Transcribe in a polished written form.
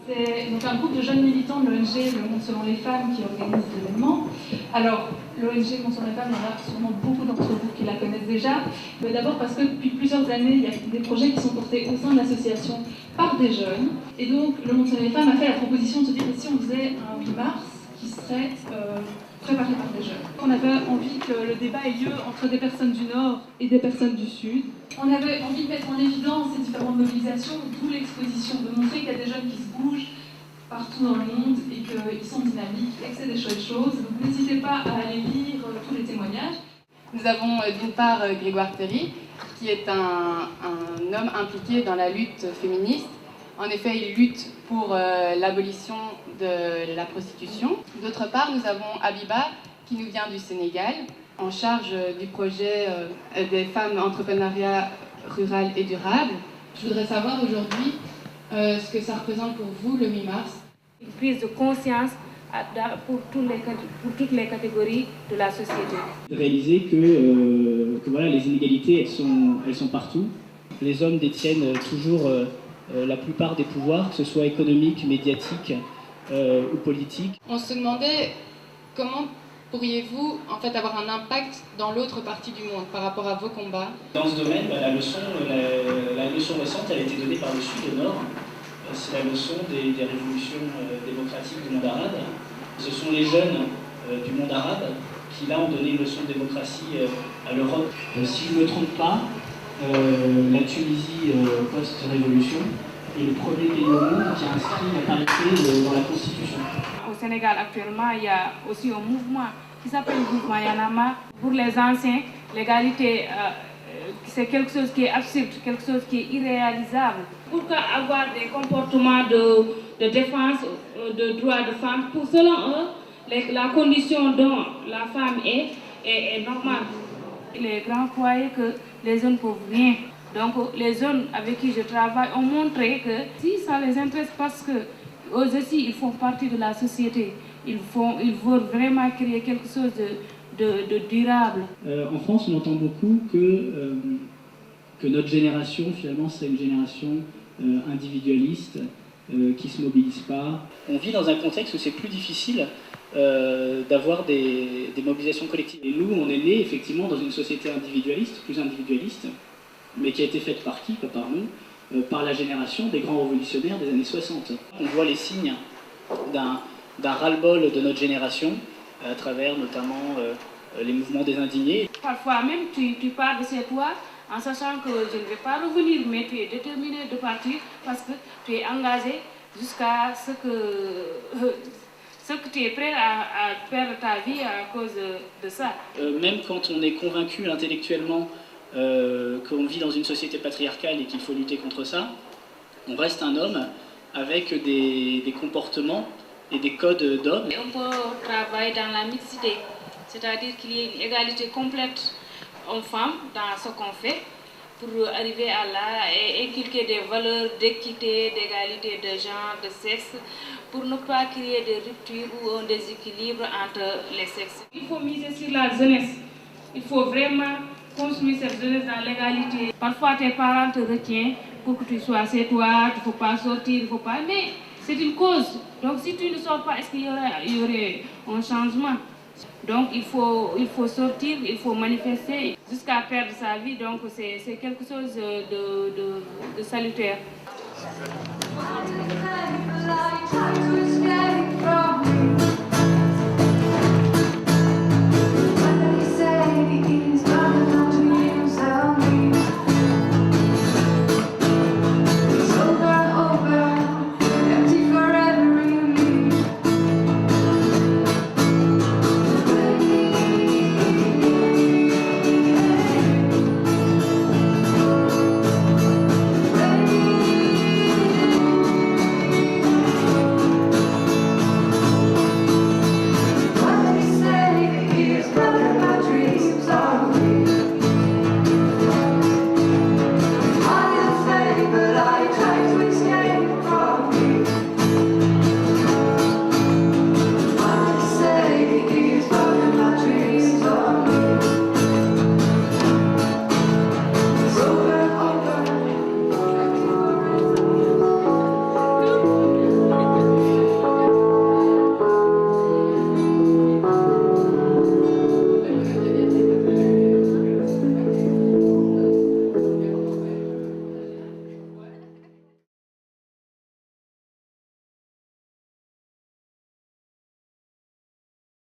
C'est donc un groupe de jeunes militants de l'ONG Le Monde selon les femmes qui organise l'événement. Alors, l'ONG Le Monde selon les femmes, il y en a sûrement beaucoup d'entre vous qui la connaissent déjà. Mais d'abord parce que depuis plusieurs années, il y a des projets qui sont portés au sein de l'association par des jeunes. Et donc, Le Monde selon les femmes a fait la proposition de se dire que si on faisait un 8 mars qui serait préparé par des jeunes. On avait envie que le débat ait lieu entre des personnes du Nord et des personnes du Sud. On avait envie de mettre en évidence ces différentes mobilisations, d'où l'exposition, de montrer qu'il y a des jeunes qui se bougent partout dans le monde et qu'ils sont dynamiques et que c'est des chouettes choses. Donc n'hésitez pas à aller lire tous les témoignages. Nous avons d'une part Grégoire Terry, qui est un homme impliqué dans la lutte féministe. En effet, il lutte pour l'abolition de la prostitution. D'autre part, nous avons Abiba, qui nous vient du Sénégal, en charge du projet des femmes entrepreneuriat rural et durable. Je voudrais savoir aujourd'hui ce que ça représente pour vous le 8 mars. Une prise de conscience pour toutes les catégories de la société. Réaliser que voilà, les inégalités, elles sont partout. Les hommes détiennent toujours la plupart des pouvoirs, que ce soit économique, médiatique ou politique. On se demandait comment pourriez-vous en fait avoir un impact dans l'autre partie du monde par rapport à vos combats. Dans ce domaine, la leçon récente, elle a été donnée par le Sud au Nord. C'est la leçon des révolutions démocratiques du monde arabe. Ce sont les jeunes du monde arabe qui là ont donné une leçon de démocratie à l'Europe. Si je ne me trompe pas, la Tunisie post-révolution est le premier pays au monde qui a inscrit la parité dans la Constitution. Au Sénégal actuellement, il y a aussi un mouvement qui s'appelle le mouvement Yanama. Pour les anciens, l'égalité, c'est quelque chose qui est absurde, quelque chose qui est irréalisable. Pourquoi avoir des comportements de défense de droits de femmes? Pour selon eux, la condition dont la femme est normale. Les grands foyers que les jeunes ne peuvent rien. Donc les jeunes avec qui je travaille ont montré que si ça les intéresse, parce que eux aussi ils font partie de la société, ils veulent vraiment créer quelque chose de durable. En France, on entend beaucoup que notre génération, finalement, c'est une génération individualiste, qui ne se mobilise pas. On vit dans un contexte où c'est plus difficile d'avoir des mobilisations collectives. Et nous, on est nés effectivement dans une société individualiste, plus individualiste, mais qui a été faite par qui? Pas par nous, par la génération des grands révolutionnaires des années 60. On voit les signes d'un ras-le-bol de notre génération, à travers notamment les mouvements des indignés. Parfois même, tu pars de chez toi en sachant que je ne vais pas revenir, mais tu es déterminé de partir parce que tu es engagé jusqu'à ce que tu es prêt à perdre ta vie à cause de ça. Même quand on est convaincu intellectuellement qu'on vit dans une société patriarcale et qu'il faut lutter contre ça, on reste un homme avec des comportements et des codes d'hommes. On peut travailler dans la mixité, c'est-à-dire qu'il y ait une égalité complète homme-femme dans ce qu'on fait pour arriver à là et inculquer des valeurs d'équité, d'égalité de genre, de sexe, pour ne pas créer des ruptures ou un déséquilibre entre les sexes. Il faut miser sur la jeunesse. Il faut vraiment construire cette jeunesse dans l'égalité. Parfois, tes parents te retiennent pour que tu sois chez toi, il ne faut pas sortir, il ne faut pas... Mais c'est une cause. Donc, si tu ne sors pas, est-ce qu'il y aurait un changement? Donc, il faut sortir, il faut manifester jusqu'à perdre sa vie. Donc, c'est quelque chose de salutaire.